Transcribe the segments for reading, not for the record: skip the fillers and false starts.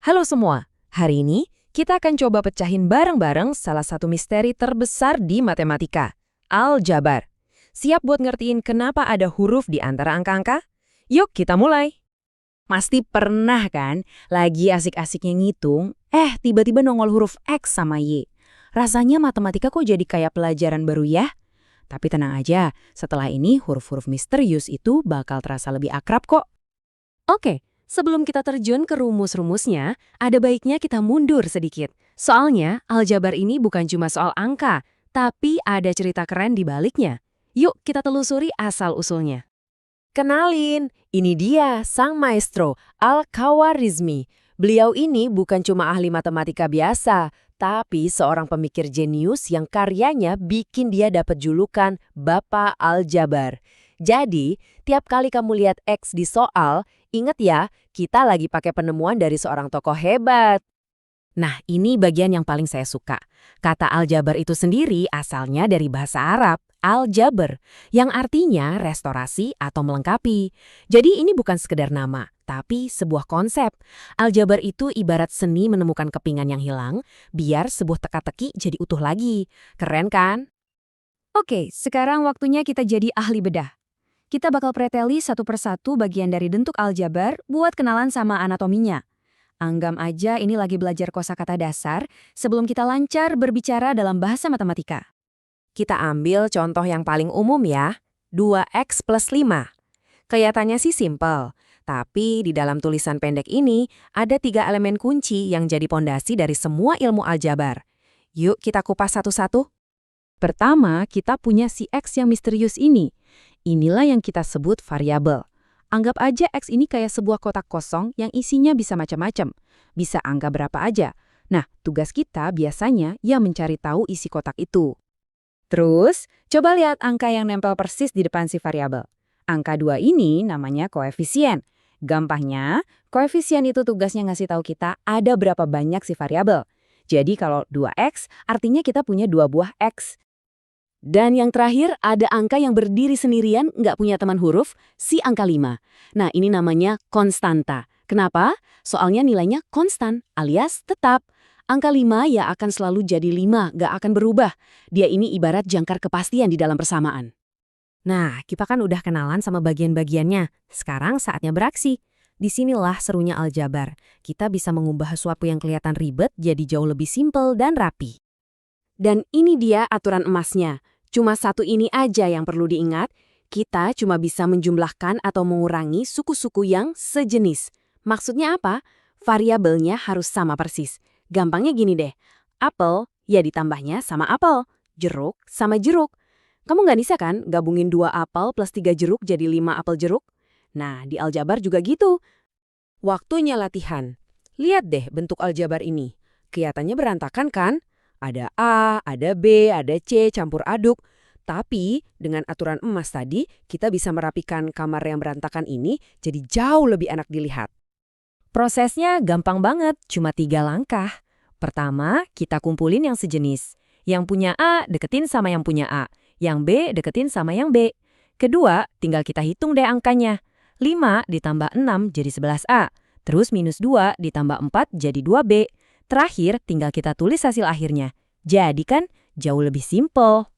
Halo semua, hari ini kita akan coba pecahin bareng-bareng salah satu misteri terbesar di matematika, aljabar. Siap buat ngertiin kenapa ada huruf di antara angka-angka? Yuk kita mulai. Pasti pernah kan, lagi asik-asiknya ngitung, tiba-tiba nongol huruf X sama Y. Rasanya matematika kok jadi kayak pelajaran baru ya? Tapi tenang aja, setelah ini huruf-huruf misterius itu bakal terasa lebih akrab kok. Oke, sebelum kita terjun ke rumus-rumusnya, ada baiknya kita mundur sedikit. Soalnya, aljabar ini bukan cuma soal angka, tapi ada cerita keren di baliknya. Yuk kita telusuri asal-usulnya. Kenalin, ini dia sang maestro, Al-Khawarizmi. Beliau ini bukan cuma ahli matematika biasa, tapi seorang pemikir jenius yang karyanya bikin dia dapat julukan Bapak Aljabar. Jadi, tiap kali kamu lihat X di soal, ingat ya, kita lagi pakai penemuan dari seorang tokoh hebat. Nah, ini bagian yang paling saya suka. Kata aljabar itu sendiri asalnya dari bahasa Arab, aljabar, yang artinya restorasi atau melengkapi. Jadi ini bukan sekedar nama, tapi sebuah konsep. Aljabar itu ibarat seni menemukan kepingan yang hilang, biar sebuah teka-teki jadi utuh lagi. Keren kan? Oke, sekarang waktunya kita jadi ahli bedah. Kita bakal preteli satu persatu bagian dari bentuk aljabar buat kenalan sama anatominya. Anggap aja ini lagi belajar kosakata dasar sebelum kita lancar berbicara dalam bahasa matematika. Kita ambil contoh yang paling umum ya, 2x plus 5. Kelihatannya sih simpel, tapi di dalam tulisan pendek ini ada 3 elemen kunci yang jadi pondasi dari semua ilmu aljabar. Yuk kita kupas satu-satu. Pertama, kita punya si X yang misterius ini. Inilah yang kita sebut variabel. Anggap aja X ini kayak sebuah kotak kosong yang isinya bisa macam-macam. Bisa angka berapa aja. Nah, tugas kita biasanya ya mencari tahu isi kotak itu. Terus, coba lihat angka yang nempel persis di depan si variabel. Angka 2 ini namanya koefisien. Gampangnya, koefisien itu tugasnya ngasih tahu kita ada berapa banyak si variabel. Jadi kalau 2x, artinya kita punya 2 buah X. Dan yang terakhir, ada angka yang berdiri sendirian, nggak punya teman huruf, si angka 5. Nah, ini namanya konstanta. Kenapa? Soalnya nilainya konstan, alias tetap. Angka 5 ya akan selalu jadi 5, nggak akan berubah. Dia ini ibarat jangkar kepastian di dalam persamaan. Nah, kita kan udah kenalan sama bagian-bagiannya. Sekarang saatnya beraksi. Disinilah serunya aljabar. Kita bisa mengubah sesuatu yang kelihatan ribet jadi jauh lebih simpel dan rapi. Dan ini dia aturan emasnya. Cuma satu ini aja yang perlu diingat, kita cuma bisa menjumlahkan atau mengurangi suku-suku yang sejenis. Maksudnya apa? Variabelnya harus sama persis. Gampangnya gini deh, apel ya ditambahnya sama apel, jeruk sama jeruk. Kamu nggak bisa kan gabungin 2 apel plus 3 jeruk jadi 5 apel jeruk? Nah, di aljabar juga gitu. Waktunya latihan. Lihat deh bentuk aljabar ini. Kelihatannya berantakan kan? Ada A, ada B, ada C, campur aduk. Tapi dengan aturan emas tadi, kita bisa merapikan kamar yang berantakan ini jadi jauh lebih enak dilihat. Prosesnya gampang banget, cuma 3 langkah. Pertama, kita kumpulin yang sejenis. Yang punya A deketin sama yang punya A. Yang B deketin sama yang B. Kedua, tinggal kita hitung deh angkanya. 5 ditambah 6 jadi 11A. Terus minus 2 ditambah 4 jadi 2B. Terakhir, tinggal kita tulis hasil akhirnya. Jadi kan jauh lebih simpel.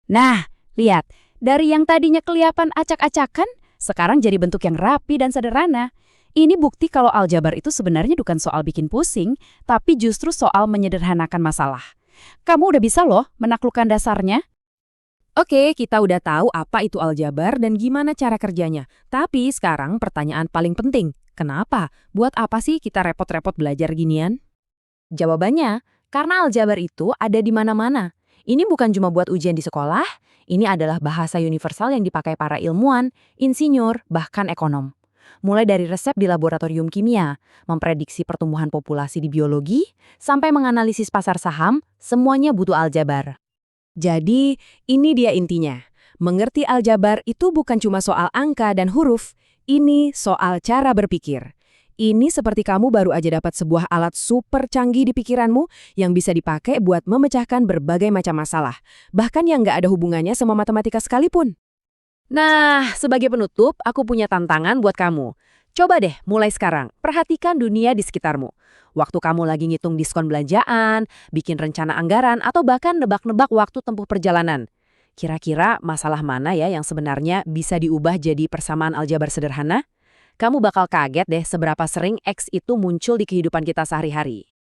Nah, lihat. Dari yang tadinya kelihatan acak-acakan, sekarang jadi bentuk yang rapi dan sederhana. Ini bukti kalau aljabar itu sebenarnya bukan soal bikin pusing, tapi justru soal menyederhanakan masalah. Kamu udah bisa loh menaklukkan dasarnya. Oke, kita udah tahu apa itu aljabar dan gimana cara kerjanya. Tapi sekarang pertanyaan paling penting. Kenapa? Buat apa sih kita repot-repot belajar ginian? Jawabannya, karena aljabar itu ada di mana-mana. Ini bukan cuma buat ujian di sekolah, ini adalah bahasa universal yang dipakai para ilmuwan, insinyur, bahkan ekonom. Mulai dari resep di laboratorium kimia, memprediksi pertumbuhan populasi di biologi, sampai menganalisis pasar saham, semuanya butuh aljabar. Jadi, ini dia intinya. Mengerti aljabar itu bukan cuma soal angka dan huruf, ini soal cara berpikir. Ini seperti kamu baru aja dapat sebuah alat super canggih di pikiranmu yang bisa dipakai buat memecahkan berbagai macam masalah, bahkan yang nggak ada hubungannya sama matematika sekalipun. Nah, sebagai penutup, aku punya tantangan buat kamu. Coba deh mulai sekarang, perhatikan dunia di sekitarmu. Waktu kamu lagi ngitung diskon belanjaan, bikin rencana anggaran, atau bahkan nebak-nebak waktu tempuh perjalanan. Kira-kira masalah mana ya yang sebenarnya bisa diubah jadi persamaan aljabar sederhana? Kamu bakal kaget deh seberapa sering X itu muncul di kehidupan kita sehari-hari.